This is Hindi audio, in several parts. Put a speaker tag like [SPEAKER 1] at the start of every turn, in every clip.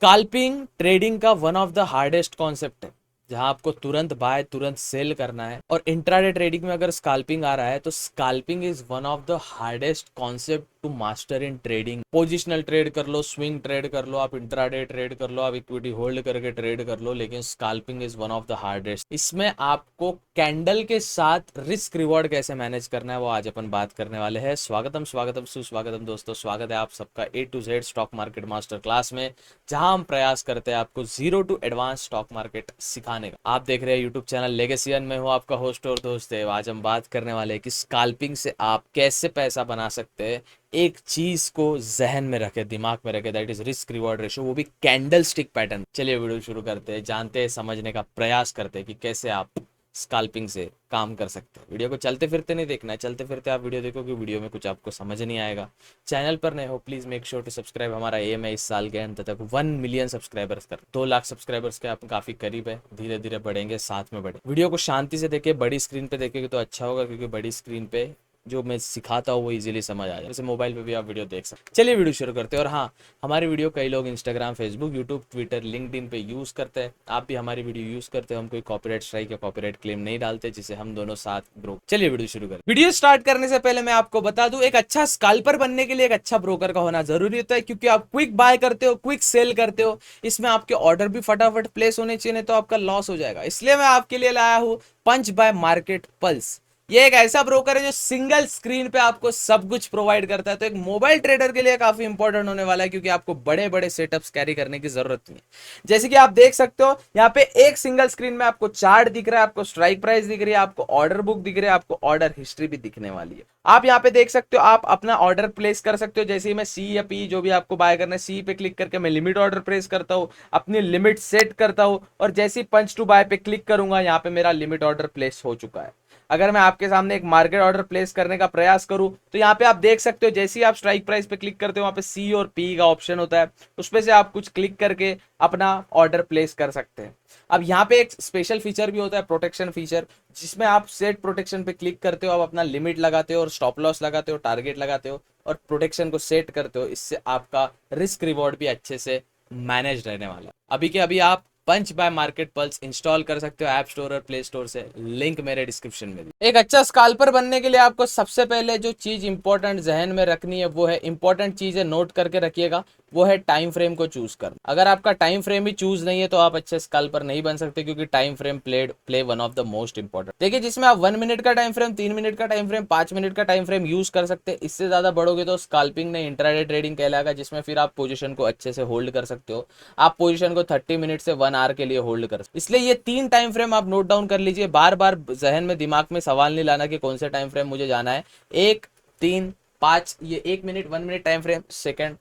[SPEAKER 1] स्काल्पिंग ट्रेडिंग का one of the hardest concept है, जहां आपको तुरंत बाय तुरंत सेल करना है। और इंट्राडे ट्रेडिंग में अगर स्काल्पिंग आ रहा है तो scalping is one of the hardest concept to master in trading. Positional trade कर लो, स्विंग ट्रेड कर लो, आप इंट्राडे ट्रेड कर लो, आप इक्विटी होल्ड करके ट्रेड कर लो, लेकिन scalping is one of the hardest. इसमें आपको कैंडल के साथ रिस्क रिवॉर्ड कैसे मैनेज करना है वो आज अपन बात करने वाले हैं। स्वागतम स्वागतम सुस्वागतम दोस्तों, स्वागत है आप सबका A to Z stock market master class में, जहां हम प्रयास करते हैं आपको zero to advance stock market सिखाने का। आप देख रहे हैं यूट्यूब चैनल लेगेसियन में, हूं आपका होस्ट और दोस्त है। आज हम बात करने वाले हैं कि स्काल्पिंग से आप कैसे पैसा बना सकते हैं। एक चीज को जहन में रखे, दिमाग में रखे, that is risk reward ratio, वो भी कैंडल स्टिक पैटर्न। चलिए वीडियो शुरू करते हैं, जानते हैं, समझने का प्रयास करते हैं कि कैसे आप स्काल्पिंग से काम कर सकते हैं। वीडियो को चलते फिरते नहीं देखना है, चलते फिरते आप वीडियो देखो कि वीडियो में कुछ आपको समझ नहीं आएगा। चैनल पर नए हो please make sure to subscribe. हमारा एम है इस साल के अंत तक 1 मिलियन सब्सक्राइबर्स कर, 2 लाख सब्सक्राइबर्स के आप काफी करीब है। धीरे धीरे बढ़ेंगे, साथ में बढ़े। वीडियो को शांति से देखे, बड़ी स्क्रीन पे देखेंगे तो अच्छा होगा, क्योंकि बड़ी स्क्रीन पे जो मैं सिखाता हूँ वो इजीली समझ आ जाए। जैसे मोबाइल पे भी आप वीडियो देख सकते हैं। चलिए वीडियो शुरू करते हैं। और हाँ, हमारी वीडियो कई लोग Instagram, Facebook, YouTube, Twitter, LinkedIn पे यूज करते हैं। आप भी हमारी वीडियो यूज करते हो, हम कोई कॉपीराइट स्ट्राइक या कॉपीराइट क्लेम नहीं डालते, जिसे हम दोनों साथ ब्रो। चलिए वीडियो शुरू करें। वीडियो स्टार्ट करने से पहले मैं आपको बता दूं, एक अच्छा स्काल्पर बनने के लिए एक अच्छा ब्रोकर का होना जरूरी होता है, क्योंकि आप क्विक बाय करते हो, क्विक सेल करते हो। इसमें आपके ऑर्डर भी फटाफट प्लेस होने चाहिए, नहीं तो आपका लॉस हो जाएगा। इसलिए मैं आपके लिए लाया हूं पंच बाय मार्केट पल्स। ये एक ऐसा ब्रोकर है जो सिंगल स्क्रीन पे आपको सब कुछ प्रोवाइड करता है। तो एक मोबाइल ट्रेडर के लिए काफी इंपॉर्टेंट होने वाला है, क्योंकि आपको बड़े बड़े सेटअप्स कैरी करने की जरूरत नहीं है। जैसे कि आप देख सकते हो, यहाँ पे एक सिंगल स्क्रीन में आपको चार्ट दिख रहा है, आपको स्ट्राइक प्राइस दिख रही है, आपको ऑर्डर बुक दिख रही है, आपको ऑर्डर हिस्ट्री भी दिखने वाली है। आप यहाँ पे देख सकते हो, आप अपना ऑर्डर प्लेस कर सकते हो। जैसे ही मैं सी या पी जो भी आपको बाय करना है, सी पे क्लिक करके मैं लिमिट ऑर्डर प्लेस करता हूँ, अपनी लिमिट सेट करता हूँ, और जैसे ही पंच टू बाय पे क्लिक करूंगा, यहाँ पे मेरा लिमिट ऑर्डर प्लेस हो चुका है। अगर मैं आपके सामने एक मार्केट ऑर्डर प्लेस करने का प्रयास करूं, तो यहाँ पे आप देख सकते हो, जैसे ही आप स्ट्राइक प्राइस पे क्लिक करते हो, वहां पे सी और पी का ऑप्शन होता है, उसपे से आप कुछ क्लिक करके अपना ऑर्डर प्लेस कर सकते हैं। अब यहाँ पे एक स्पेशल फीचर भी होता है, प्रोटेक्शन फीचर, जिसमें आप सेट प्रोटेक्शन पे क्लिक करते हो, आप अपना लिमिट लगाते हो और स्टॉप लॉस लगाते हो, टारगेट लगाते हो और प्रोटेक्शन को सेट करते हो। इससे आपका रिस्क रिवॉर्ड भी अच्छे से मैनेज रहने वाला है। अभी के अभी आप पंच बाय मार्केट पल्स इंस्टॉल कर सकते हो ऐप स्टोर और प्ले स्टोर से, लिंक मेरे डिस्क्रिप्शन में। एक अच्छा स्काल्पर बनने के लिए आपको सबसे पहले जो चीज इंपॉर्टेंट जहन में रखनी है, वो है इंपॉर्टेंट चीजें नोट करके रखिएगा, वो है टाइम फ्रेम को चूज करना। अगर आपका टाइम फ्रेम ही चूज नहीं है तो आप अच्छे स्काल्पर नहीं बन सकते, क्योंकि time frame play one of the most important. देखिए, जिसमें आप 1 मिनट का टाइम फ्रेम, 3 मिनट का टाइम फ्रेम, 5 मिनट का टाइम फ्रेम यूज कर सकते हैं। इससे ज्यादा बढ़ोगे तो स्काल्पिंग नहीं, इंट्राडे ट्रेडिंग कहलाएगा, जिसमें फिर आप पोजीशन को अच्छे से होल्ड कर सकते हो। आप पोजीशन को 30 मिनट से 1 आवर के लिए होल्ड कर। इसलिए ये 3 टाइम फ्रेम आप नोट डाउन कर लीजिए। बार बार जहन में, दिमाग में सवाल नहीं लाना कि कौन से टाइम फ्रेम मुझे जाना है। 1, 3, 5, ये 1 minute, 1 minute time frame, second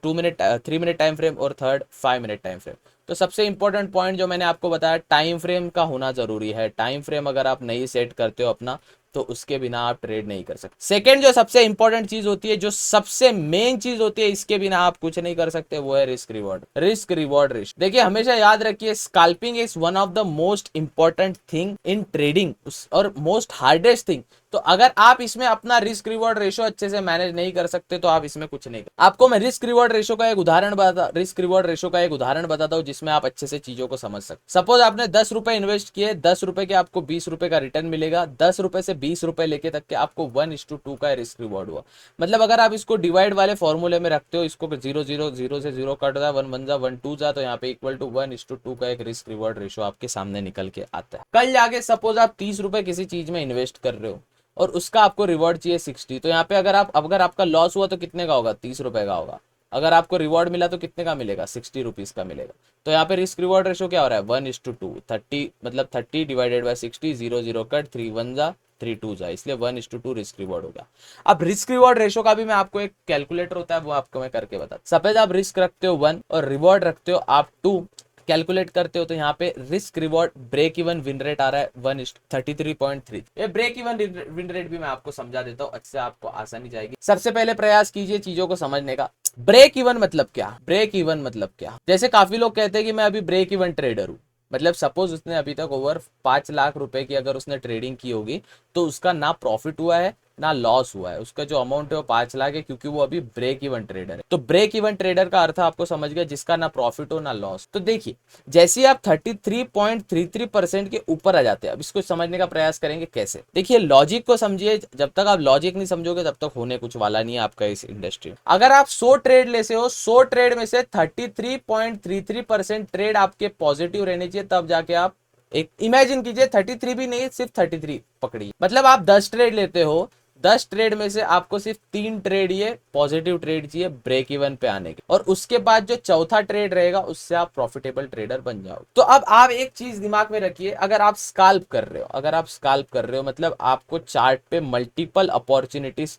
[SPEAKER 1] 2 minute, 3 minute time frame, और थर्ड 5 मिनट टाइम फ्रेम। तो सबसे इंपॉर्टेंट पॉइंट जो मैंने आपको बताया, टाइम फ्रेम का होना जरूरी है। टाइम फ्रेम अगर आप नहीं सेट करते हो अपना, तो उसके बिना आप ट्रेड नहीं कर सकते। सेकंड जो सबसे इंपॉर्टेंट चीज होती है, जो सबसे मेन चीज होती है, इसके बिना आप कुछ नहीं कर सकते, वो है risk reward. Risk reward ratio. देखिए, हमेशा याद रखिए, scalping is one of the most important thing in trading और मोस्ट हार्डेस्ट थिंग। तो अगर आप इसमें अपना रिस्क रिवॉर्ड रेशियो अच्छे से मैनेज नहीं कर सकते, तो आप इसमें कुछ नहीं कर। आपको मैं रिस्क रिवॉर्ड रेशियो का एक उदाहरण बताता हूं, जिसमें आप अच्छे से चीजों को समझ सकते। सपोज आपने 10 रुपए इन्वेस्ट किए, 10 रुपए के आपको 20 रुपए का रिटर्न मिलेगा। 10 रुपए से 20 रुपए लेके तक के आपको 1:2 का रिस्क रिवॉर्ड हुआ। मतलब अगर आप इसको डिवाइड वाले फॉर्मूले में रखते हो, इसको 0 0 0 से 0 कट जाए, 1 1 जा 1 2 जा, तो यहाँ पे इक्वल टू 1:2 का एक रिस्क रिवॉर्ड रेशियो आपके सामने निकल के आता है। कल जाके सपोज आप 30 रुपए किसी चीज में इन्वेस्ट कर रहे हो और उसका आपको रिवॉर्ड चाहिए 60, तो यहाँ पे अगर आपका लॉस हुआ तो कितने का होगा? 30 रुपए का होगा। अगर आपको रिवॉर्ड मिला तो कितने का मिलेगा? 60 रुपीज का मिलेगा। तो यहाँ पे रिस्क रिवॉर्ड रेशियो क्या हो रहा है? 1:2, 30 मतलब 30 डिवाइडेड बाय 60, 0 0 कट, 3 1 जा 3 2 जा, इसलिए 1:2 रिस्क रिवॉर्ड हो गया। अब रिस्क रिवॉर्ड रेशियो का भी मैं आपको एक कैलकुलेटर होता है, वो आपको मैं करके बता। सपोज आप रिस्क रखते हो 1 और रिवॉर्ड रखते हो आप 2, कैलकुलेट करते हो तो यहाँ पे risk reward break even win rate आ रहा है 1:33.3। ये ब्रेक इवन विन रेट भी मैं आपको समझा देता हूँ, अच्छे आपको आसानी जाएगी। सबसे पहले प्रयास कीजिए चीजों को समझने का। ब्रेक इवन मतलब क्या? ब्रेक इवन मतलब क्या? जैसे काफी लोग कहते हैं कि मैं अभी ब्रेक इवन ट्रेडर हूँ। मतलब सपोज उसने अभी तक ओवर 5 लाख रुपए की अगर उसने ट्रेडिंग की होगी, तो उसका ना प्रॉफिट हुआ है ना लॉस हुआ है, उसका जो अमाउंट है वो 5 लाख है, क्योंकि वो अभी ब्रेक इवन ट्रेडर है। तो ब्रेक इवन ट्रेडर का अर्थ आपको समझ गया, जिसका ना प्रॉफिट हो ना लॉस। तो देखिए जैसे ही आप 33.33% के ऊपर आ जाते हैं, अब इसको समझने का प्रयास करेंगे कैसे। देखिए लॉजिक को समझिए, जब तक आप लॉजिक नहीं समझोगे तब तक होने कुछ वाला नहीं है आपका इस इंडस्ट्री में। अगर आप 100 ट्रेड लेते हो, 100 ट्रेड में से 33.33% ट्रेड आपके पॉजिटिव रहने चाहिए, तब जाके आप एक इमेजिन कीजिए, 33 भी नहीं, सिर्फ 33 पकड़िए, मतलब आप 10 ट्रेड लेते हो, 10 ट्रेड में से आपको सिर्फ 3 ट्रेड ये पॉजिटिव ट्रेड चाहिए ब्रेक इवन पे आने के, और उसके बाद जो चौथा ट्रेड रहेगा उससे आप प्रॉफिटेबल ट्रेडर बन जाओ। तो अब आप एक चीज दिमाग में रखिए, अगर आप स्काल्प कर रहे हो, अगर आप स्काल्प कर रहे हो मतलब आपको चार्ट पे मल्टीपल अपॉर्चुनिटीज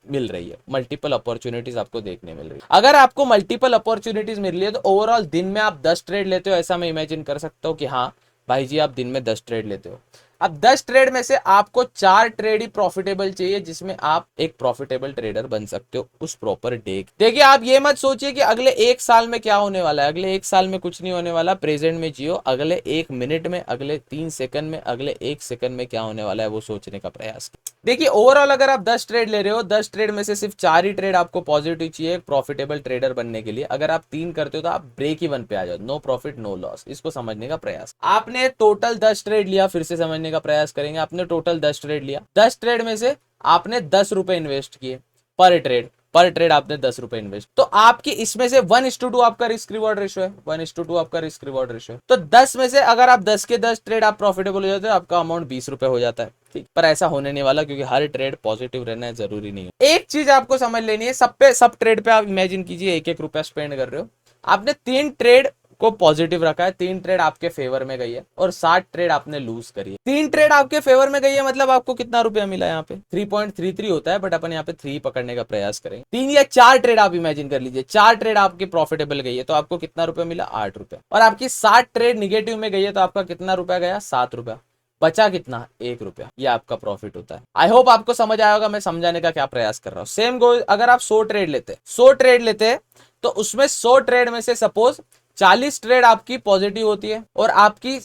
[SPEAKER 1] मिल रही है, मल्टीपल अपॉर्चुनिटीज आपको देखने मिल रही है। अगर आपको मल्टीपल अपॉर्चुनिटीज मिल रही है तो ओवरऑल दिन में आप 10 ट्रेड लेते हो, ऐसा मैं इमेजिन कर सकता हूँ कि हाँ भाई जी आप दिन में 10 ट्रेड लेते हो। अब 10 ट्रेड में से आपको 4 ट्रेड ही प्रॉफिटेबल चाहिए, जिसमें आप एक प्रॉफिटेबल ट्रेडर बन सकते हो उस प्रॉपर डे। देखिए आप ये मत सोचिए कि अगले 1 साल में क्या होने वाला है, अगले 1 साल में कुछ नहीं होने वाला, प्रेजेंट में जियो, अगले 1 मिनट में, अगले 3 सेकंड में, अगले 1 सेकंड में क्या होने वाला है वो सोचने का प्रयास। देखिए ओवरऑल अगर आप 10 ट्रेड ले रहे हो, 10 ट्रेड में से सिर्फ 4 ही ट्रेड आपको पॉजिटिव चाहिए प्रॉफिटेबल ट्रेडर बनने के लिए। अगर आप 3 करते हो तो आप ब्रेक इवन पे आ जाओ, नो प्रॉफिट नो लॉस। इसको समझने का प्रयास। आपने टोटल 10 ट्रेड लिया, फिर से समझने का प्रयास करेंगे। आपने टोटल 10 ट्रेड लिया, 10 ट्रेड में से आपने 10 रुपए इन्वेस्ट किए पर ट्रेड, पर ट्रेड आपने 10 रुपए इन्वेस्ट, तो आपकी इसमें से 1:2 आपका रिस्क रिवॉर्ड रेशो है, 1:2 आपका रिस्क रिवॉर्ड रेशो है। तो 10 में से अगर आप 10 के 10 ट्रेड आप प्रॉफिटेबल हो जाते हो, आपका अमाउंट 20 रुपए हो जाता है। ठीक, पर ऐसा होने नहीं वाला, क्योंकि हर ट्रेड पॉजिटिव रहना है जरूरी नहीं है। एक चीज आपको समझ लेनी है, सब ट्रेड पे आप इमेजिन कीजिए 1-1 रुपया स्पेंड कर रहे हो। आपने 3 ट्रेड को पॉजिटिव रखा है, 3 ट्रेड आपके फेवर में गई है और 60 ट्रेड आपने लूज करी है। 3 ट्रेड आपके फेवर में गई है मतलब आपको कितना रुपया मिला यहाँ पे, 3.33 होता है, बट अपन यहाँ पे 3 पकड़ने का प्रयास करेंगे। 3 या 4 ट्रेड आप इमेजिन कर लीजिए, 4 ट्रेड आपके प्रॉफिटेबल गई है तो आपको कितना रुपया मिला, 8 रुपया। और आपकी 60 ट्रेड निगेटिव में गई है तो आपका कितना रुपया गया, 7 रुपया। बचा कितना, 1 रुपया। ये आपका प्रॉफिट होता है। आई होप आपको समझ आया होगा मैं समझाने का क्या प्रयास कर रहा हूँ। सेम गो, अगर आप 100 ट्रेड लेते, 100 ट्रेड लेते तो उसमें 100 ट्रेड में से सपोज 40 ट्रेड आपकी पॉजिटिव होती है और आपकी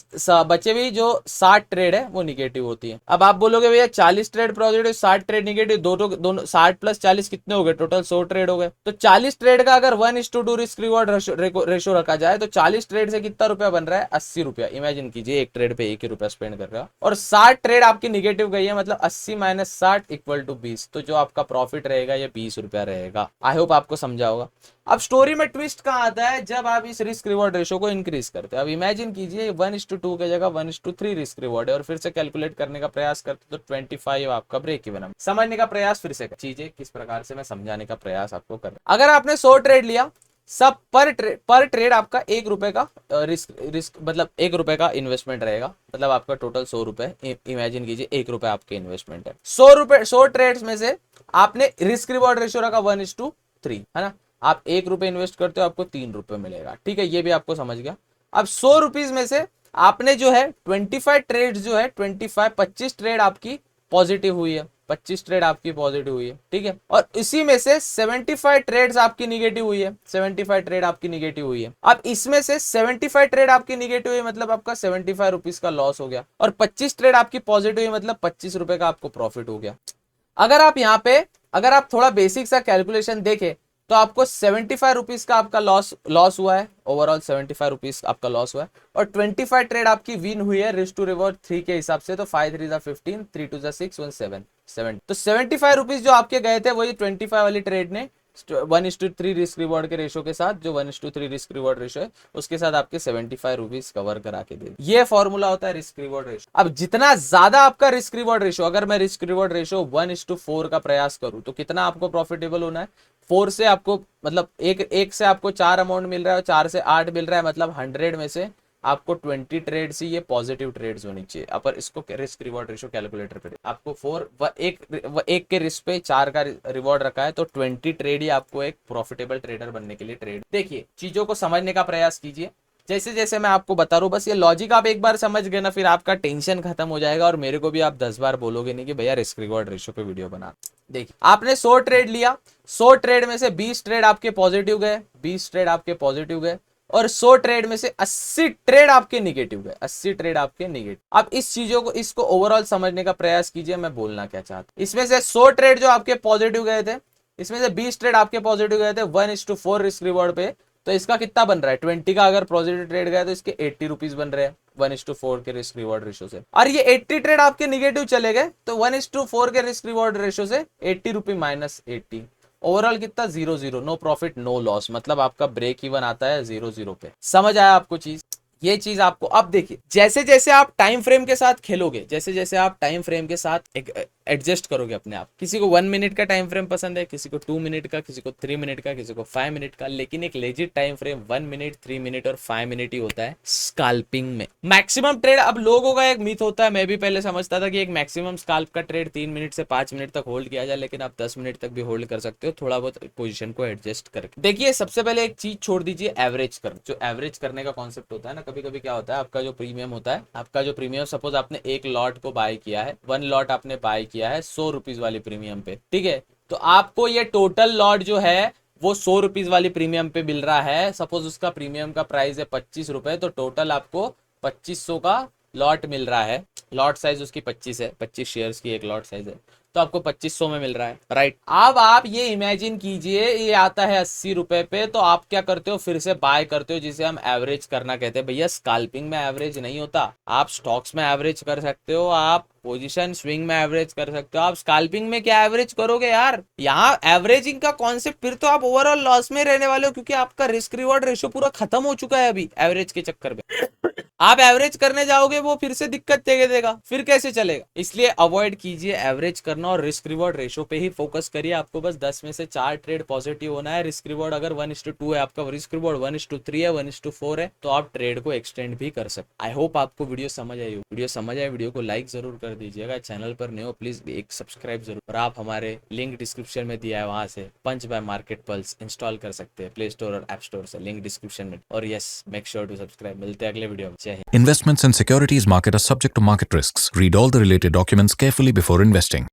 [SPEAKER 1] बचे हुई जो 60 ट्रेड है वो निगेटिव होती है। अब आप बोलोगे भैया 40 ट्रेड पॉजिटिव 60 ट्रेड निगेटिव, दोनों 60 + 40 कितने हो गए, टोटल 100 ट्रेड हो गए। तो 40 ट्रेड का अगर 1:2 रिस्क रिवॉर्ड रेशो रखा जाए तो 40 ट्रेड से कितना रुपया बन रहा है, 80 रुपया। इमेजिन कीजिए एक ट्रेड पे 1 ही रुपया स्पेंड कर रहा है और 60 ट्रेड आपकी निगेटिव गई है, मतलब 80 - 60 = 20। तो जो आपका प्रॉफिट रहेगा ये 20 रुपया रहेगा। आई होप आपको समझा होगा। अब स्टोरी में ट्विस्ट कहाँ आता है, जब आप इस रिस्क रिवॉर्ड रेशो को इंक्रीज करते हैं। अब इमेजिन कीजिए 1:2 की जगह 1:3 रिस्क रिवॉर्ड है और फिर से कैलकुलेट करने का प्रयास करते तो 25 आपका ब्रेक इवन है। समझने का प्रयास फिर से चीजें किस प्रकार से मैं समझाने का प्रयास आपको कर रहा हूं। अगर आपने 100 ट्रेड लिया, सब पर ट्रेड आपका 1 रुपए का रिस्क मतलब 1 रुपए का इन्वेस्टमेंट रहेगा, मतलब आपका टोटल 100 रुपए। इमेजिन कीजिए 1 रुपए आपके इन्वेस्टमेंट है। 100 ट्रेड्स में से आपने रिस्क रिवॉर्ड रेशो रखा 1:3, है ना। आप 1 रुपए इन्वेस्ट करते हो आपको 3 रुपए मिलेगा, ठीक है, ये भी आपको समझ गया। अब 100 रुपीज में से आपने जो है 25 ट्रेड जो है 25 ट्रेड आपकी पॉजिटिव हुई है, 25 ट्रेड आपकी पॉजिटिव हुई है, ठीक है। और इसी में से 75 ट्रेड्स आपकी निगेटिव हुई है, 75 ट्रेड आपकी निगेटिव हुई है। अब इसमें से 75 ट्रेड आपकी निगेटिव हुई मतलब आपका 75 रुपीज का लॉस हो गया और 25 ट्रेड आपकी पॉजिटिव हुई मतलब 25 रुपए का आपको प्रॉफिट हो गया। अगर आप यहाँ पे अगर आप थोड़ा बेसिक सा कैलकुलेशन देखें तो आपको 75 रुपीज का आपका लॉस हुआ है, ओवरऑल 75 रुपीज आपका लॉस हुआ है और 25 ट्रेड आपकी विन हुई है रिस्क टू रिवॉर्ड 3 के हिसाब से। तो 5 3 = 15, 3 2 = 6, 1 7। तो 75 रुपीज जो आपके गए थे वही 25 वाली ट्रेड ने 1:3 रिस्क रिवॉर्ड के रेशो के साथ, जो 1:3 रिस्क रिवॉर्ड रेशो है उसके साथ आपके 75 रुपीज कवर करा के दे। ये फॉर्मूला होता है रिस्क रिवॉर्ड रेशो। अब जितना ज्यादा आपका रिस्क रिवॉर्ड रेशो, अगर मैं रिस्क रिवॉर्ड रेशो 1:4 का प्रयास करूं तो कितना आपको प्रॉफिटेबल होना है, 4 से आपको मतलब एक से आपको 4 अमाउंट मिल रहा है और 4 से 8 मिल रहा है, मतलब 100 में से आपको 20 ट्रेड्स ही ये पॉजिटिव ट्रेड्स होनी चाहिए। अपन इसको रिस्क रिवॉर्ड रेशो कैलकुलेटर पे आपको 1 के रिस्क पे 4 का रिवॉर्ड रखा है तो 20 ट्रेड ही आपको एक प्रॉफिटेबल ट्रेडर बनने के लिए ट्रेड। देखिए चीजों को समझने का प्रयास कीजिए, जैसे जैसे मैं आपको बता रहा हूँ, बस ये लॉजिक आप एक बार समझ गए ना, फिर आपका टेंशन खत्म हो जाएगा और मेरे को भी आप 10 बार बोलोगे नहीं कि भैया रिस्क रिवॉर्ड रेशो पे वीडियो बना। देखिए आपने 100 ट्रेड लिया, 100 ट्रेड में से 20 ट्रेड आपके पॉजिटिव गए, 20 ट्रेड आपके पॉजिटिव गए और 100 ट्रेड में से 80 ट्रेड आपके निगेटिव गए, 80 ट्रेड आपके निगेटिव। अब इस चीजों को, इसको ओवरऑल समझने का प्रयास कीजिए मैं बोलना क्या चाहता हूं। इसमें से 100 ट्रेड जो आपके पॉजिटिव गए थे, इसमें से 20 ट्रेड आपके पॉजिटिव गए थे 1:4 रिस्क रिवॉर्ड पे, तो इसका कितना बन रहा है 20 का अगर पॉजिटिव ट्रेड गया तो इसके 80 रुपीज बन रहे हैं 1:4 के रिस्क रिवॉर्ड रेशो से। और ये 80 ट्रेड आपके निगेटिव चले गए तो 1:4 के रिस्क रिवॉर्ड रेशो से 80 रुपी माइनस 80, ओवरऑल कितना 0-0, नो प्रॉफिट नो लॉस, मतलब आपका ब्रेक इवन आता है 0-0 पे। समझ आया आपको चीज? ये चीज आपको अब देखिए, जैसे जैसे आप टाइम फ्रेम के साथ खेलोगे, जैसे जैसे आप टाइम फ्रेम के साथ एडजस्ट करोगे अपने आप, किसी को 1 मिनट का टाइम फ्रेम पसंद है, किसी को 2 मिनट का, किसी को 3 मिनट का, किसी को 5 मिनट का, लेकिन एक legit time frame 1 minute, 3 minute और 5 मिनट ही होता है स्काल्पिंग में। मैक्सिमम ट्रेड, अब लोगों का एक मिथ होता है, मैं भी पहले समझता था कि एक मैक्सिमम स्काल्प का ट्रेड 3 मिनट से 5 मिनट तक होल्ड किया जाए, लेकिन आप 10 मिनट तक भी होल्ड कर सकते हो, थोड़ा बहुत पोजीशन को एडजस्ट करके। देखिए सबसे पहले एक चीज छोड़ दीजिए, एवरेज कर, जो एवरेज करने का कॉन्सेप्ट होता है ना, कभी कभी क्या होता है, आपका जो प्रीमियम होता है, आपका जो प्रीमियम, सपोज आपने एक लॉट को बाय किया है, 1 लॉट आपने बाय किया है 100 रुपीज वाली प्रीमियम पे, ठीक है, तो आपको ये टोटल लॉट जो है वो 100 रुपीज वाली प्रीमियम पे मिल रहा है। सपोज उसका प्रीमियम का प्राइस है 25 रुपए, तो टोटल आपको 2500 का लॉट मिल रहा है। लॉट साइज उसकी 25 है, 25 शेयर्स की एक लॉट साइज है, तो आपको 2500 में मिल रहा है, राइट। अब आप ये इमेजिन कीजिए ये आता है 80 रुपए पे, तो आप क्या करते हो, फिर से बाय करते हो, जिसे हम एवरेज करना कहते हैं। भैया स्काल्पिंग में एवरेज नहीं होता, आप स्टॉक्स में एवरेज कर सकते हो, आप पोजीशन स्विंग में एवरेज कर सकते हो, आप स्काल्पिंग में क्या एवरेज करोगे यार। यहाँ एवरेजिंग का कॉन्सेप्ट, फिर तो आप ओवरऑल लॉस में रहने वाले हो, क्योंकि आपका रिस्क रिवॉर्ड रेशो पूरा खत्म हो चुका है अभी एवरेज के चक्कर में। आप एवरेज करने जाओगे वो फिर से दिक्कत देगा, फिर कैसे चलेगा। इसलिए अवॉइड कीजिए एवरेज करना और रिस्क रिवॉर्ड रेशो पे ही फोकस करिए। आपको बस 10 में से 4 ट्रेड पॉजिटिव होना है। रिस्क रिवॉर्ड अगर 1:2 है, आपका रिस्क रिवॉर्ड 1:3 है, 1:4 है, तो आप ट्रेड को एक्सटेंड भी कर सकते। आई होप आपको वीडियो समझ आई हो। वीडियो समझ आए, वीडियो को लाइक जरूर कर दीजिएगा। चैनल पर नए हो प्लीज एक सब्सक्राइब जरूर, और आप हमारे लिंक डिस्क्रिप्शन में दिया है, वहां से punch by market pulse install कर सकते हैं प्ले स्टोर और ऐप स्टोर से, लिंक डिस्क्रिप्शन में। और yes, make sure to subscribe. मिलते हैं अगले वीडियो में। जय Hind.
[SPEAKER 2] Investments in securities market are subject to market risks. Read all the related documents carefully before investing.